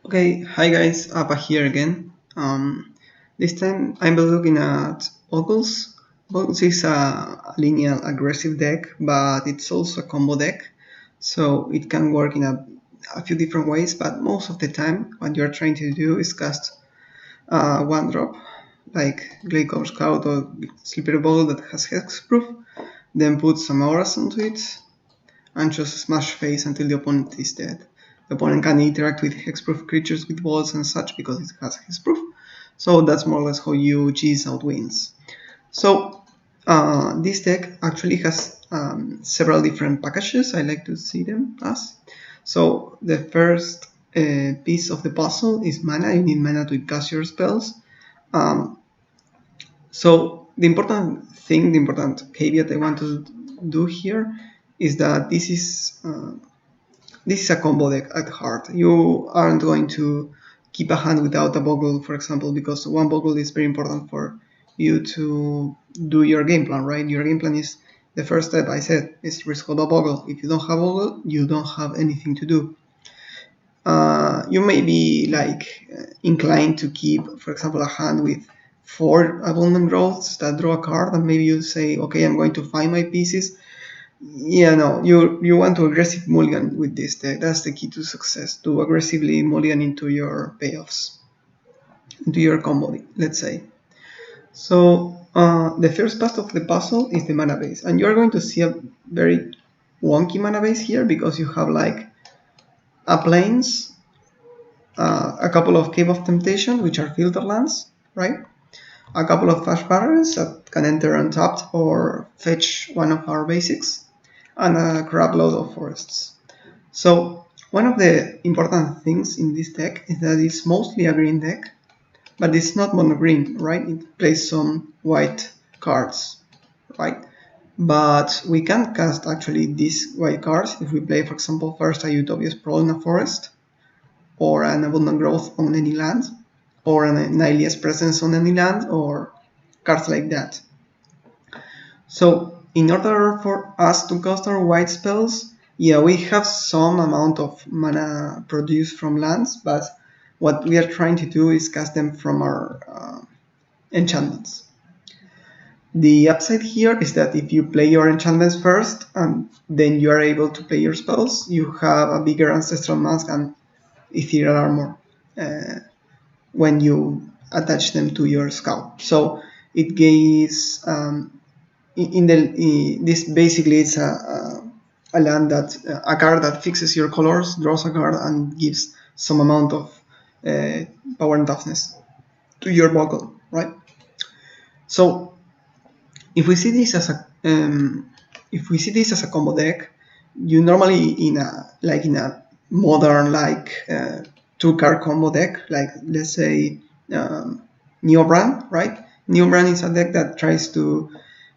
Okay, hi guys, Appa here again. This time I'm looking at Bogles. Bogles is a linear aggressive deck, but it's also a combo deck, so it can work in a few different ways. But most of the time, what you're trying to do is cast one drop, like Glycol Scout or Slippery Bogle that has hexproof, then put some auras onto it, and just smash face until the opponent is dead. The opponent can interact with hexproof creatures with walls and such because it has hexproof. So that's more or less how you cheese out wins. So this deck actually has several different packages. I like to see them as. So the first piece of the puzzle is mana. You need mana to cast your spells. So the important caveat I want to do here is that this is a combo deck at heart. You aren't going to keep a hand without a Bogle, for example, because one Bogle is very important for you to do your game plan, right? Your game plan is the first step I said is resolve a Bogle. If you don't have Bogle, you don't have anything to do. You may be inclined to keep, for example, a hand with 4 abundant growths that draw a card, and maybe you say, okay, I'm going to find my pieces. Yeah, no, you want to aggressive mulligan with this deck. That's the key to success, to aggressively mulligan into your payoffs, into your combo, let's say. So the first part of the puzzle is the mana base, and you're going to see a very wonky mana base here because you have like a plains, a couple of Cave of Temptation, which are filter lands, right? A couple of Flash Barrels that can enter untapped or fetch one of our basics, and a crap load of forests. So one of the important things in this deck is that it's mostly a green deck, but it's not mono green, right? It plays some white cards, right? But we can cast actually these white cards if we play, for example, first a Utopia's Sprawl in a forest, or an Abundant Growth on any land, or an Nihilia's Presence on any land, or cards like that. So in order for us to cast our white spells, yeah, we have some amount of mana produced from lands, but what we are trying to do is cast them from our enchantments. The upside here is that if you play your enchantments first and then you are able to play your spells, you have a bigger Ancestral Mask and Ethereal Armor when you attach them to your scout. So it gives this basically it's a land that a card that fixes your colors, draws a card, and gives some amount of power and toughness to your Bogle, right? So if we see this as a combo deck, you normally in a modern 2-card combo deck, like let's say Neobrand, right? Neobrand is a deck that tries to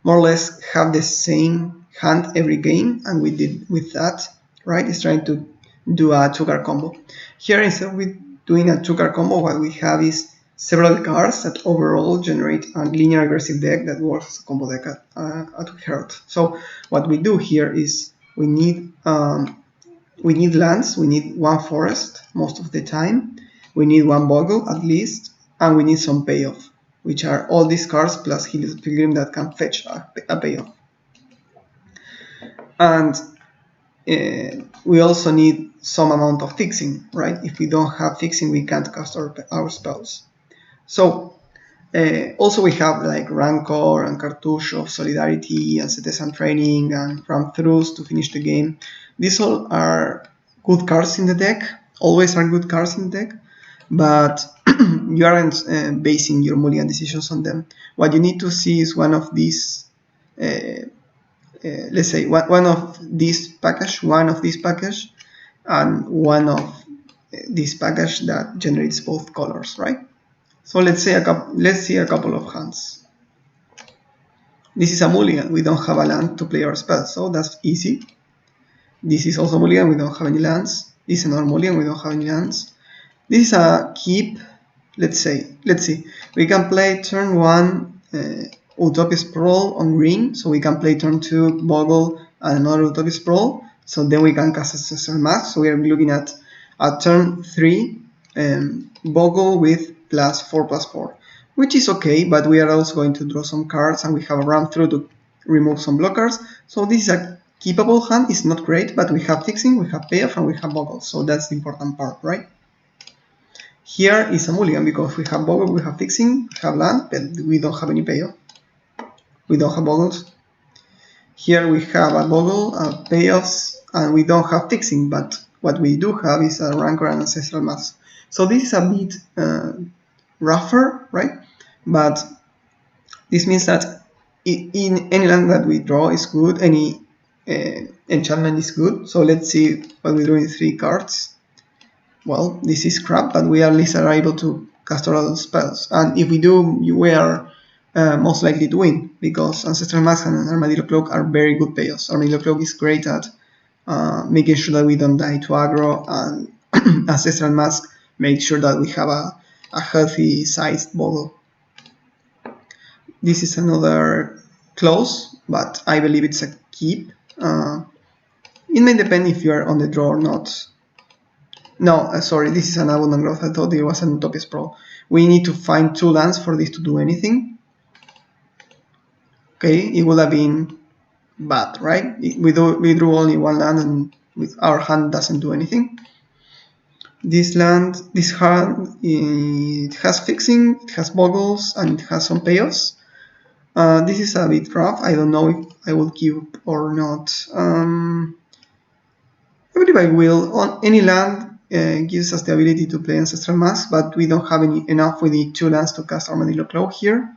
more or less have the same hand every game, and we did with that, right? It's trying to do a 2-card combo. Here, instead of doing a 2-card combo, what we have is several cards that overall generate a linear aggressive deck that works as a combo deck at heart. So what we do here is we need lands, we need one forest most of the time, we need one Bogle at least, and we need some payoff, which are all these cards plus Helios Pilgrim that can fetch a payoff. And we also need some amount of fixing, right? If we don't have fixing, we can't cast our spells. So also we have like Rancor and Cartouche of Solidarity and Citizen Training and Ram-Throughs to finish the game. These all are good cards in the deck, always are good cards in the deck, but you aren't basing your mulligan decisions on them. What you need to see is one of these, let's say one of this package, and one of this package that generates both colors, right? So let's see a couple of hands. This is a mulligan. We don't have a land to play our spells, so that's easy. This is also mulligan. We don't have any lands. This is another mulligan. We don't have any lands. This is a keep. Let's see. We can play turn 1 Utopia Sprawl on green, so we can play turn 2 Bogle and another Utopia Sprawl. So then we can cast a Mask. So we are looking at a turn 3 Bogle with +4/+4, which is okay, but we are also going to draw some cards and we have a run through to remove some blockers. So this is a keepable hand. It's not great, but we have fixing, we have payoff, and we have Bogles. So that's the important part, right? Here is a mulligan because we have Bogle, we have fixing, we have land, but we don't have any payoff. We don't have Bogles. Here we have a Bogle, payoffs, and we don't have fixing, but what we do have is a rancor and ancestral mask. So this is a bit rougher, right? But this means that in any land that we draw is good, any enchantment is good. So let's see what we do in 3 cards. Well, this is crap, but we at least are able to cast all spells. And if we do, we are most likely to win, because Ancestral Mask and Armadillo Cloak are very good payoffs. Armadillo Cloak is great at making sure that we don't die to aggro, and Ancestral Mask makes sure that we have a healthy sized Bogle. This is another close, but I believe it's a keep. It may depend if you are on the draw or not. No, sorry, this is an abundant growth. I thought it was an Utopia Sprawl. We need to find 2 lands for this to do anything. Okay, it would have been bad, right? We drew only 1 land and our hand doesn't do anything. This hand, it has fixing, it has Bogles, and it has some payoffs. This is a bit rough. I don't know if I will keep or not. I believe I will. On any land gives us the ability to play Ancestral Mask, but we don't have enough. We need 2 lands to cast Armadillo Claw here.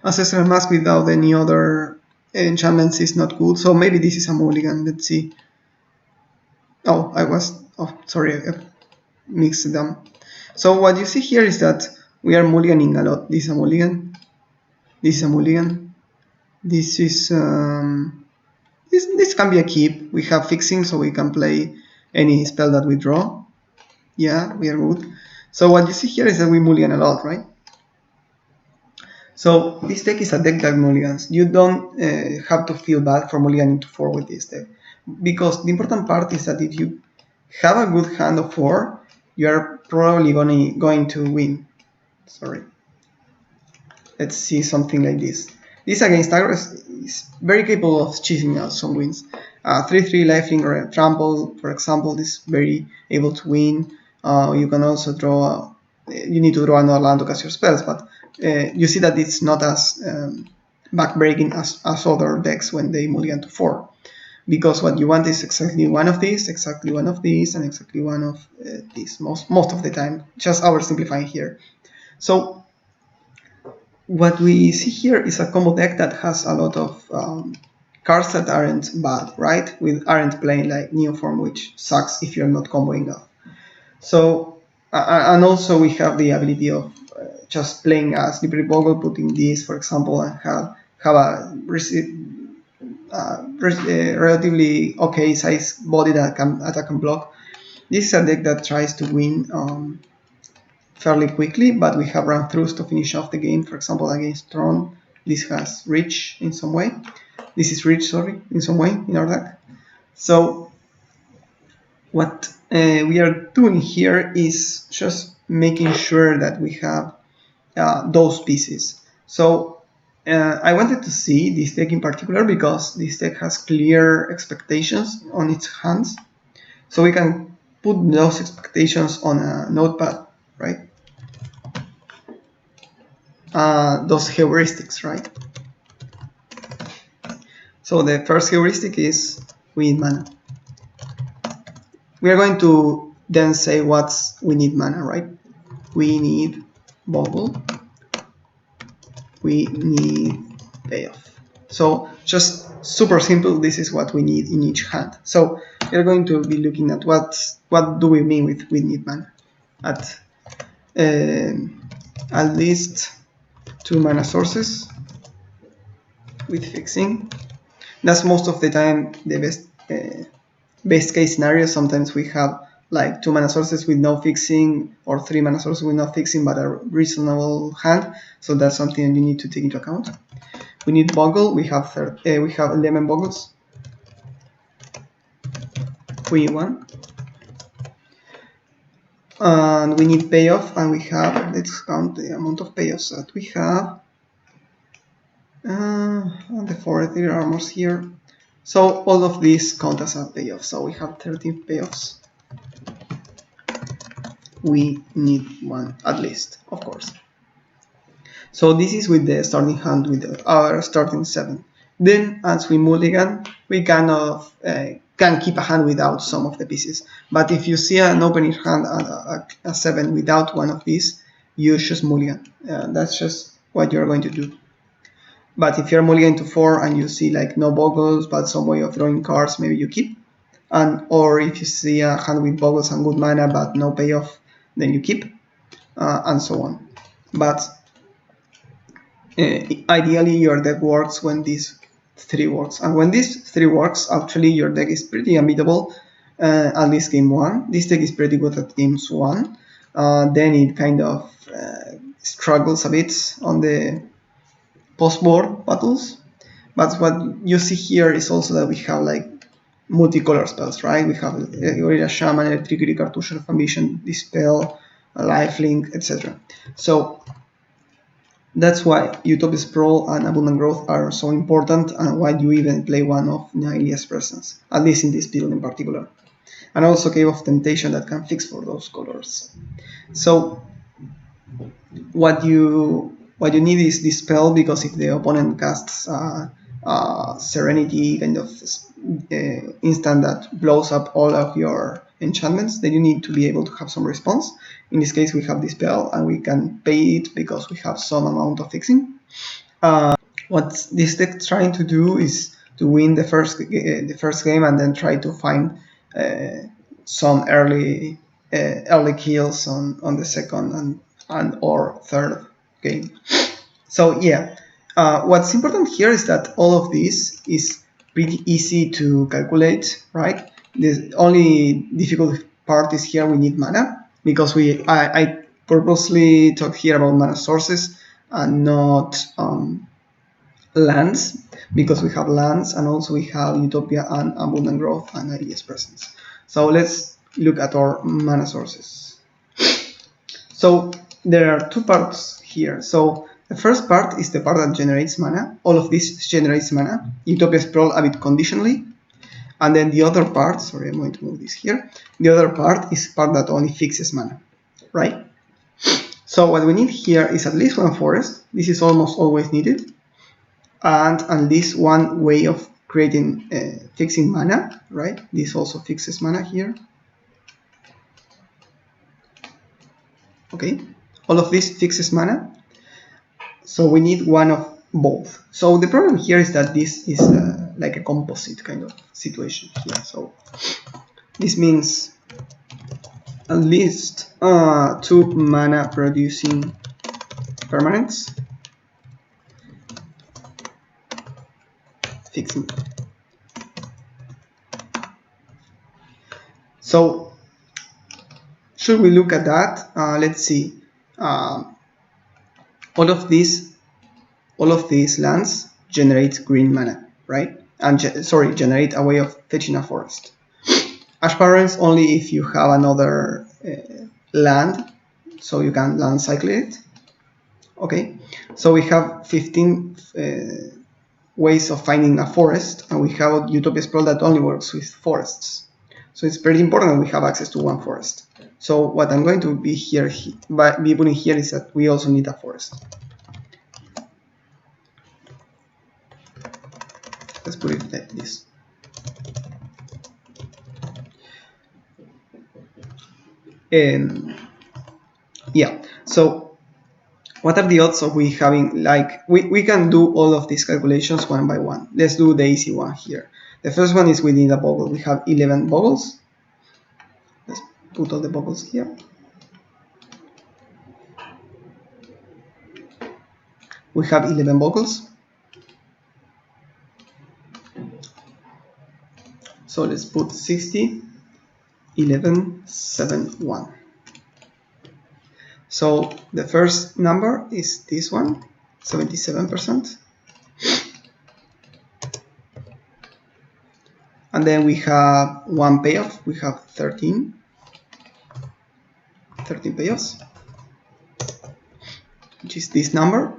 Ancestral Mask without any other enchantments is not good, so maybe this is a mulligan. Let's see. Oh, sorry, I mixed them. So what you see here is that we are mulliganing a lot. This is a mulligan. This is a mulligan. This is this can be a keep. We have fixing, so we can play any spell that we draw. Yeah, we are good. So what you see here is that we mulligan a lot, right? So this deck is a deck that mulligans. You don't have to feel bad for mulliganing to 4 with this deck, because the important part is that if you have a good hand of 4, you are probably going to win. Sorry. Let's see something like this. This against aggro is very capable of cheating out some wins. 3/3 lifelink or a trample, for example, is very able to win. You can also draw. You need to draw another land to cast your spells, but you see that it's not as backbreaking as other decks when they mulligan to 4. Because what you want is exactly one of these, exactly one of these, and exactly one of these most of the time. Just oversimplifying here. So what we see here is a combo deck that has a lot of cards that aren't bad, right? Aren't playing like Neoform, which sucks if you're not comboing up. So, and also we have the ability of just playing a Slippery Bogle, putting this, for example, and have a relatively okay size body that can attack and block. This is a deck that tries to win fairly quickly, but we have run-throughs to finish off the game. For example, against Tron, this has reach in some way. This is reach, sorry, in some way in our deck. So what we are doing here is just making sure that we have those pieces. So I wanted to see this deck in particular because this deck has clear expectations on its hands. So we can put those expectations on a notepad, right? Those heuristics, right? So the first heuristic is we need mana. We are going to then say we need mana, right? We need Bogle. We need payoff. So just super simple, this is what we need in each hand. So we're going to be looking at what do we mean with we need mana. At least 2 mana sources with fixing. That's most of the time the best case scenario. Sometimes we have like 2 mana sources with no fixing, or 3 mana sources with no fixing but a reasonable hand. So that's something you need to take into account. We need Bogle. We have 11 Bogles. We need 1. and we need payoff, and we have, let's count the amount of payoffs that we have. And the 43 armors here. So all of these count as a payoff. So we have 13 payoffs. We need one at least, of course. So this is with the starting hand with our starting 7. Then as we mulligan, we kind of can keep a hand without some of the pieces. But if you see an opening hand a 7 without one of these, you choose mulligan. That's just what you're going to do. But if you're mulligan to 4 and you see like no Bogles but some way of drawing cards, maybe you keep. Or if you see a hand with Bogles and good mana but no payoff, then you keep, and so on. But ideally your deck works when these 3 works. And when these 3 works, actually your deck is pretty unbeatable, at least game 1. This deck is pretty good at games 1. Then it kind of struggles a bit on the post-board battles. But what you see here is also that we have like multicolor spells, right? We have Gorilla Shaman, Electricity, Cartouche of Ambition, Dispel, Lifelink, etc. So that's why Utopia Sprawl and Abundant Growth are so important, and why you even play one of Nihilia's Presence, at least in this build in particular. And also Cave of Temptation that can fix for those colors. So what you need is this spell, because if the opponent casts Serenity kind of instant that blows up all of your enchantments, then you need to be able to have some response. In this case, we have this spell and we can pay it because we have some amount of fixing. What this deck is trying to do is to win the first game and then try to find some early kills on the second and or third game. So yeah, what's important here is that all of this is pretty easy to calculate, right? The only difficult part is here we need mana, because I purposely talk here about mana sources and not lands, because we have lands and also we have Utopia and Abundant Growth and Ideas Presence. So let's look at our mana sources. So there are 2 parts here. So the first part is the part that generates mana. All of this generates mana. Utopia Sprawl a bit conditionally. And then the other part, sorry, I'm going to move this here. The other part is part that only fixes mana, right? So what we need here is at least 1 forest. This is almost always needed. And at least 1 way of creating fixing mana, right? This also fixes mana here. Okay, all of this fixes mana. So we need 1 of both. So the problem here is that this is like a composite kind of situation here. So this means at least 2 mana producing permanents fixing. So should we look at that? Let's see. All of these lands generate green mana, right? And generate a way of fetching a forest. Ash Barrens only if you have another land, so you can land cycle it. Okay, so we have 15 ways of finding a forest, and we have Utopia Sprawl that only works with forests. So it's pretty important that we have access to 1 forest. So what I'm going to be putting here is that we also need a forest. Let's put it like this. Yeah, so what are the odds of we having, like, we can do all of these calculations one by one. Let's do the easy one here. The first one is within the Bogle. We have 11 Bogles. Let's put all the Bogles here. We have 11 Bogles. So let's put 60, 11, 7, 1. So the first number is this one, 77%. And then we have 1 payoff, we have 13. 13 payoffs, which is this number,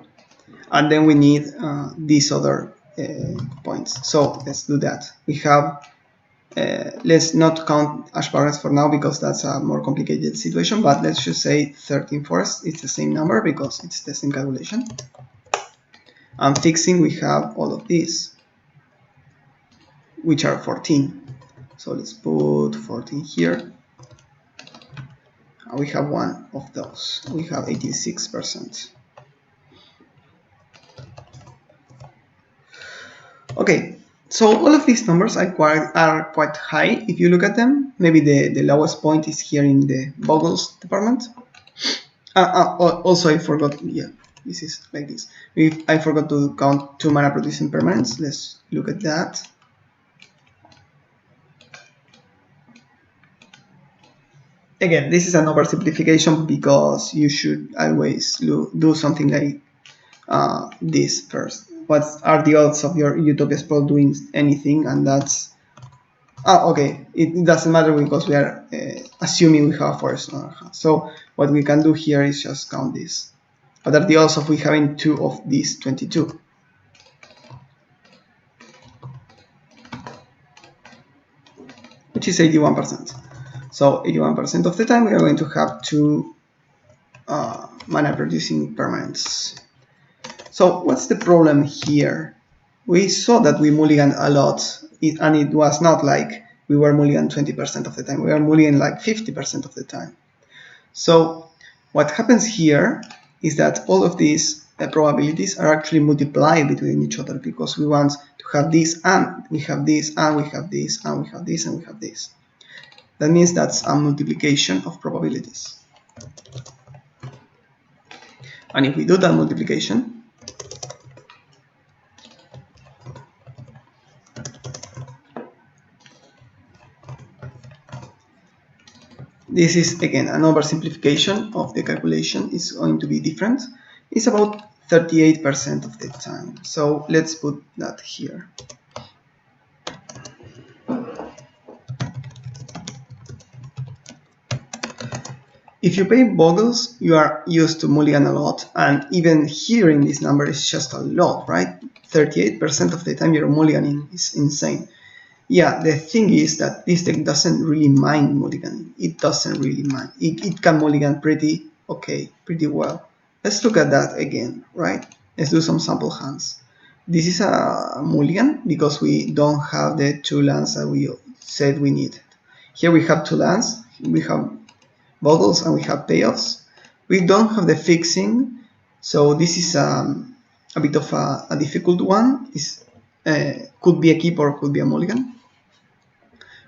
and then we need these other points. So let's do that. We have let's not count ash barrels for now because that's a more complicated situation, but let's just say 13 forests. It's the same number because it's the same calculation. And fixing, we have all of these, which are 14. So let's put 14 here. And we have one of those. We have 86%. Okay, so all of these numbers are quite high if you look at them. Maybe the lowest point is here in the Bogles department. Also, I forgot, yeah, this is like this. I forgot to count 2 mana producing permanents. Let's look at that. Again, this is an oversimplification because you should always do something like this first. What are the odds of your Utopia Sprawl doing anything? And that's okay. It doesn't matter because we are assuming we have forest on our hand. So what we can do here is just count this. What are the odds of we having 2 of these 22? Which is 81%. So 81% of the time we are going to have 2 mana producing permanents. So what's the problem here? We saw that we mulligan a lot, and it was not like we were mulligan 20% of the time. We were mulligan like 50% of the time. So what happens here is that all of these probabilities are actually multiplied between each other because we want to have this, and we have this, and we have this, and we have this, and we have this. That means that's a multiplication of probabilities. And if we do that multiplication, this is again an oversimplification of the calculation. Is going to be different. It's about 38% of the time. So let's put that here. If you play Bogles, you are used to mulligan a lot, and even hearing this number is just a lot, right? 38% of the time you're mulliganing is insane. Yeah, the thing is that this deck doesn't really mind mulliganing. It doesn't really mind. It can mulligan pretty well. Let's look at that again, right? Let's do some sample hands. This is a mulligan because we don't have the 2 lands that we said we needed. Here we have 2 lands. We have Bogles and we have payoffs. We don't have the fixing, so this is a bit of a difficult one. This could be a keep or could be a mulligan.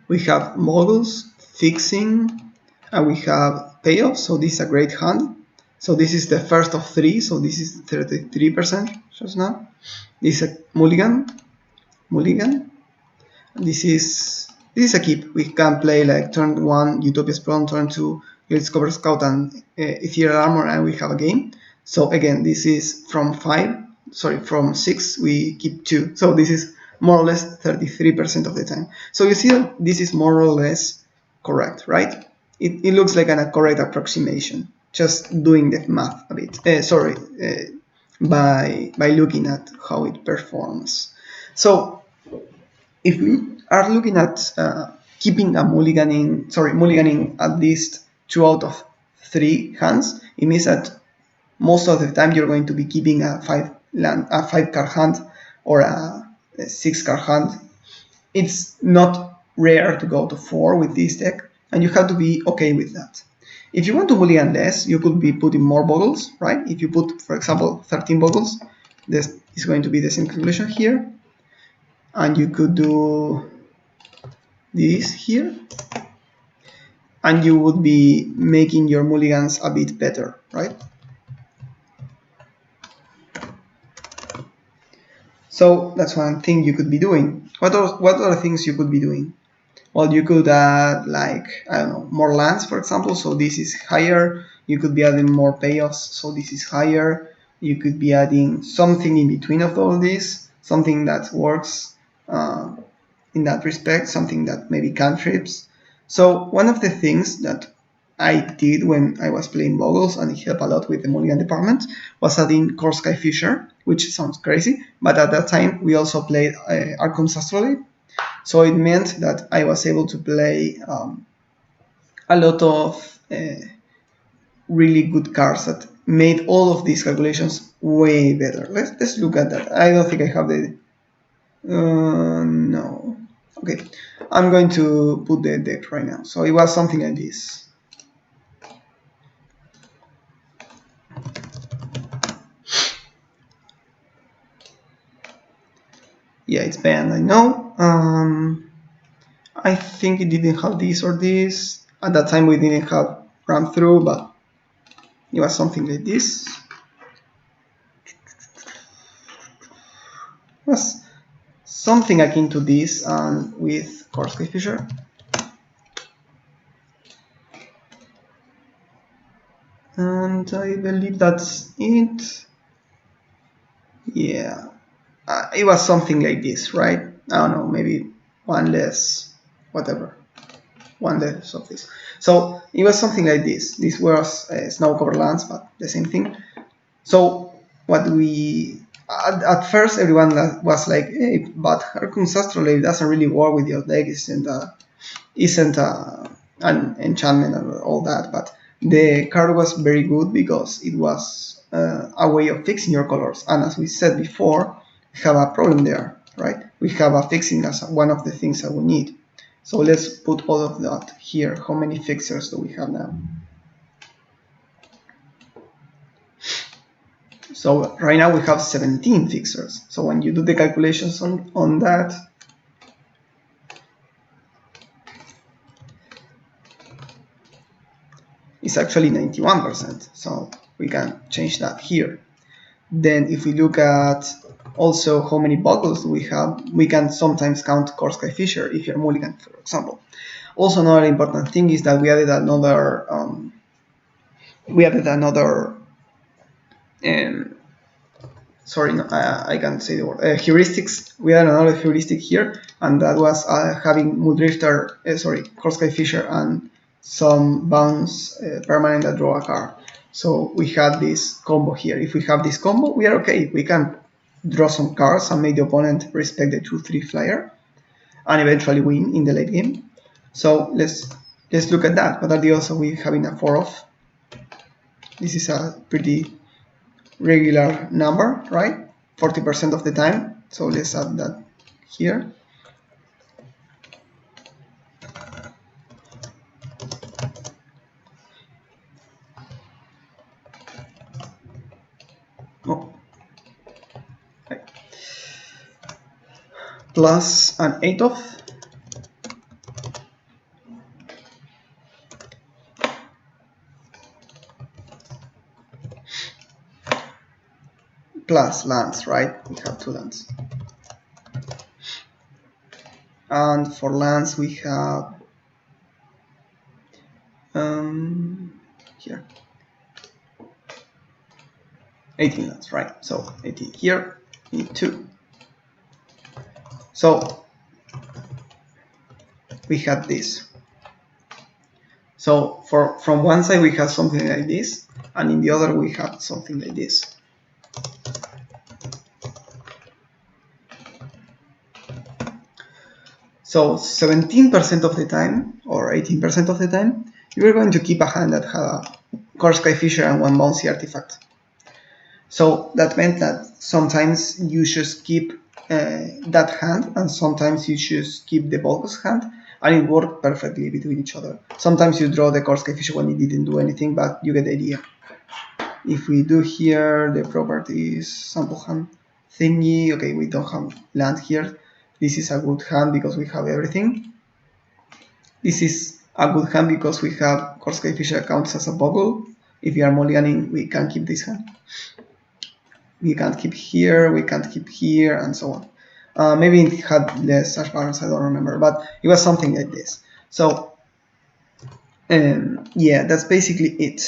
We have Bogles, fixing, and we have payoffs, so this is a great hand. So this is the first of 3, so this is 33% just now. This is a mulligan. This is a keep. We can play like turn 1 Utopia Sprawl, turn 2 Let's Cover Scout and Ethereal Armor, and we have a game. So again, this is from 6 we keep 2. So this is more or less 33% of the time. So you see that this is more or less correct, right? It looks like a correct approximation, just doing the math a bit. By looking at how it performs. So if we are looking at keeping a mulliganing at least 2 out of 3 hands, it means that most of the time you're going to be keeping a 5 card hand or a 6 card hand. It's not rare to go to 4 with this deck, and you have to be okay with that. If you want to mulligan less, you could be putting more Bogles, right? If you put, for example, 13 Bogles, this is going to be the same calculation here. And you could do this here. And you would be making your mulligans a bit better, right? So that's one thing you could be doing. What other things you could be doing? Well, you could add, like, I don't know, more lands, for example. So this is higher. You could be adding more payoffs. So this is higher. You could be adding something in between of all this, something that works in that respect, something that maybe cantrips. So one of the things that I did when I was playing Bogles, and it helped a lot with the mulligan department, was adding Core Sky Fisher, which sounds crazy, but at that time we also played Archon's Astrolabe, so it meant that I was able to play a lot of really good cards that made all of these calculations way better. Let's look at that. I don't think I have the... no. Okay, I'm going to put the deck right now. So it was something like this. Yeah, it's banned, I know. I think it didn't have this or this. At that time we didn't have run through, but it was something like this. It was something akin to this, and with Core Sky Fisher. And I believe that's it. Yeah, it was something like this, right? I don't know, maybe one less, whatever, one less of this. So it was something like this. This was snow covered lands, but the same thing. So what we at first everyone was like, hey, but Harkun's Astrolabe doesn't really work with your deck, isn't an enchantment and all that, but the card was very good because it was a way of fixing your colors, and as we said before, we have a problem there, right? We have a fixing as one of the things that we need. So let's put all of that here. How many fixers do we have now? So right now we have 17 fixers. So when you do the calculations on that, it's actually 91%. So we can change that here. Then if we look at also how many Bogles we have, we can sometimes count Core Sky Fisher if you're mulligan, for example. Also another important thing is that we added another sorry, no, I can't say the word. Heuristics. We had another heuristic here, and that was having Muldrifter, Core Sky Fisher, and some bounce permanent that draw a card. So we had this combo here. If we have this combo, we are okay. We can draw some cards and make the opponent respect the 2/3 flyer, and eventually win in the late game. So let's look at that. What are the odds of we having a 4-off? This is a pretty regular number, right? 40% of the time. So let's add that here. Oh. Okay. Plus an 8-off. Plus lands, right? We have 2 lands. And for lands we have here 18 lands, right? So 18 here, we need 2. So we had this. So from one side we have something like this, and in the other we have something like this. So 17% of the time, or 18% of the time, you are going to keep a hand that had a Core Sky Fisher and 1 bouncy artifact. So that meant that sometimes you just keep that hand, and sometimes you just keep the Bogles hand, and it worked perfectly between each other. Sometimes you draw the Core Sky Fisher when it didn't do anything, but you get the idea. If we do here the properties sample hand thingy, okay, we don't have land here. This is a good hand because we have everything. This is a good hand because we have Core Sky Fisher counts as a Bogle. If you are mulliganing, we can keep this hand. We can't keep here, we can't keep here, and so on. Maybe it had less Sash Barons, I don't remember, but it was something like this. So, yeah, that's basically it.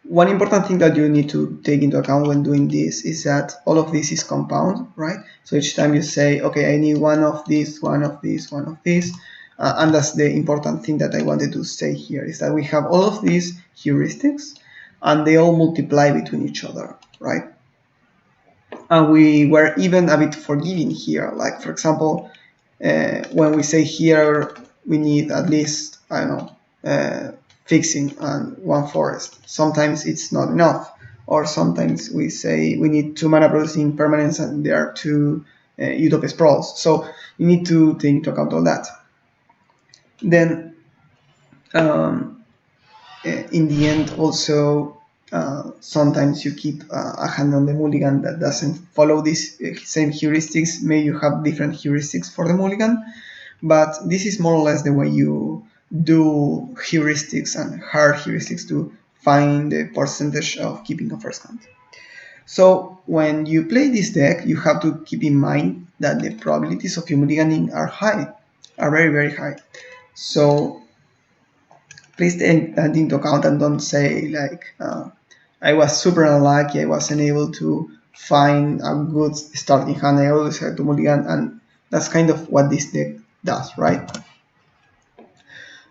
One important thing that you need to take into account when doing this is that all of this is compound, right? So each time you say, okay, I need one of these, one of these, one of these, And that's the important thing that I wanted to say here, is that we have all of these heuristics and they all multiply between each other, right? And we were even a bit forgiving here. Like, for example, when we say here we need at least, I don't know, fixing and one forest. Sometimes it's not enough. Or sometimes we say we need 2 mana producing permanents and there are 2 utopia sprawls. So you need to take into account all that. Then in the end, also, sometimes you keep a hand on the mulligan that doesn't follow these same heuristics. Maybe you have different heuristics for the mulligan, but this is more or less the way you do heuristics and hard heuristics to find the percentage of keeping a first hand. So when you play this deck, you have to keep in mind that the probabilities of you mulliganing are high, are very, very high. So please take that into account and don't say like, I was super unlucky, I wasn't able to find a good starting hand, I always had to mulligan, and that's kind of what this deck does, right?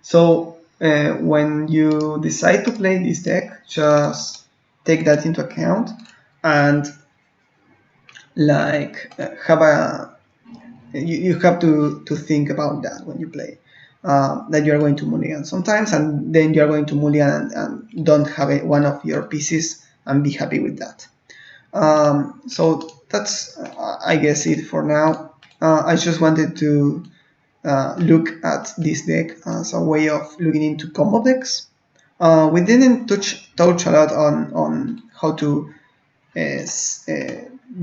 So when you decide to play this deck, just take that into account and like you have to think about that when you play. That you are going to mulligan sometimes, and then you are going to mulligan and don't have one of your pieces and be happy with that. So that's, I guess, it for now. I just wanted to look at this deck as a way of looking into combo decks. We didn't touch a lot on how to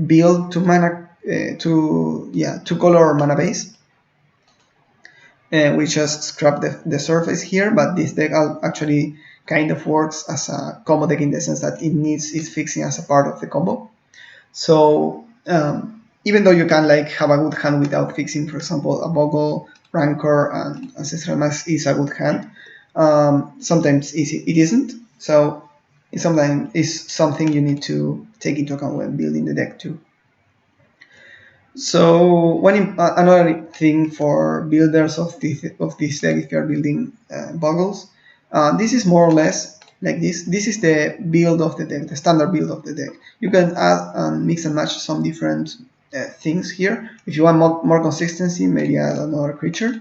build two color mana base. We just scrap the surface here, but this deck actually kind of works as a combo deck in the sense that it needs its fixing as a part of the combo. So even though you can like have a good hand without fixing, for example, a Bogle, Rancor, and Ancestral Mask is a good hand, sometimes it isn't. So it's something you need to take into account when building the deck too. So another thing for builders of this deck, if you are building Bogles, this is more or less like this. This is the build of the deck, the standard build of the deck. You can add and mix and match some different things here. If you want more consistency, maybe add another creature.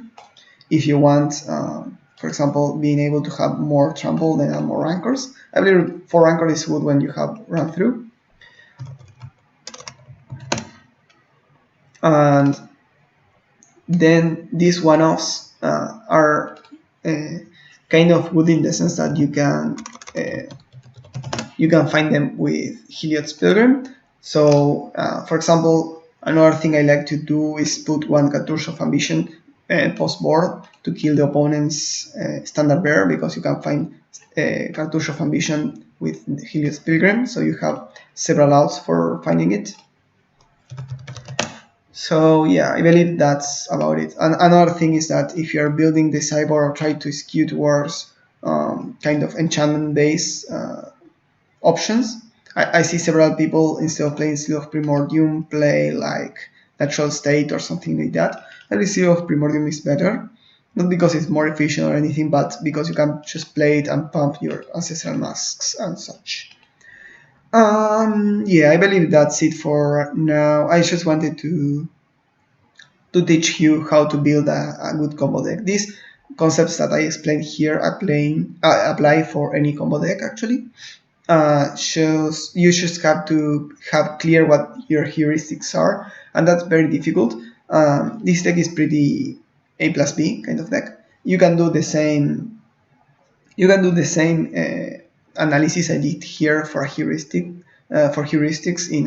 If you want, for example, being able to have more trample, then add more rancors. I believe 4 rancor is good when you have run through. And then these one-offs are kind of good in the sense that you can find them with Heliod's Pilgrim. So, for example, another thing I like to do is put 1 Cartouche of Ambition post board to kill the opponent's standard bearer, because you can find Cartouche of Ambition with Heliod's Pilgrim, so you have several outs for finding it. So yeah, I believe that's about it. And another thing is that if you're building the cyborg or try to skew towards kind of enchantment-based options, I see several people, instead of playing Seal of Primordium, play like Natural State or something like that. I think Seal of Primordium is better, not because it's more efficient or anything, but because you can just play it and pump your Ancestral Masks and such. Yeah, I believe that's it for now. I just wanted to teach you how to build a good combo deck. These concepts that I explained here apply for any combo deck actually. You just have to have clear what your heuristics are, and that's very difficult. This deck is pretty A plus B kind of deck. You can do the same. Analysis I did here for a heuristic, for heuristics in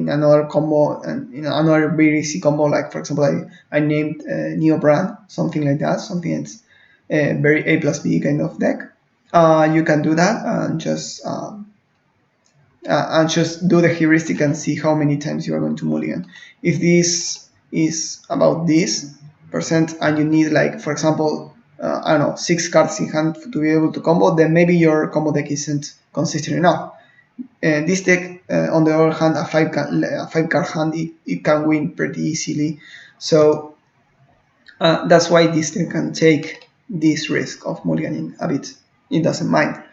another combo, and in another very easy combo. Like, for example, I named Neo Brand, something like that, something that's very A plus B kind of deck. You can do that and just do the heuristic and see how many times you are going to mulligan. If this is about this percent and you need, like, for example, I don't know, 6 cards in hand to be able to combo, then maybe your combo deck isn't consistent enough. This deck, on the other hand, a 5 card hand, it can win pretty easily. So That's why this team can take this risk of mulliganing a bit. It doesn't mind.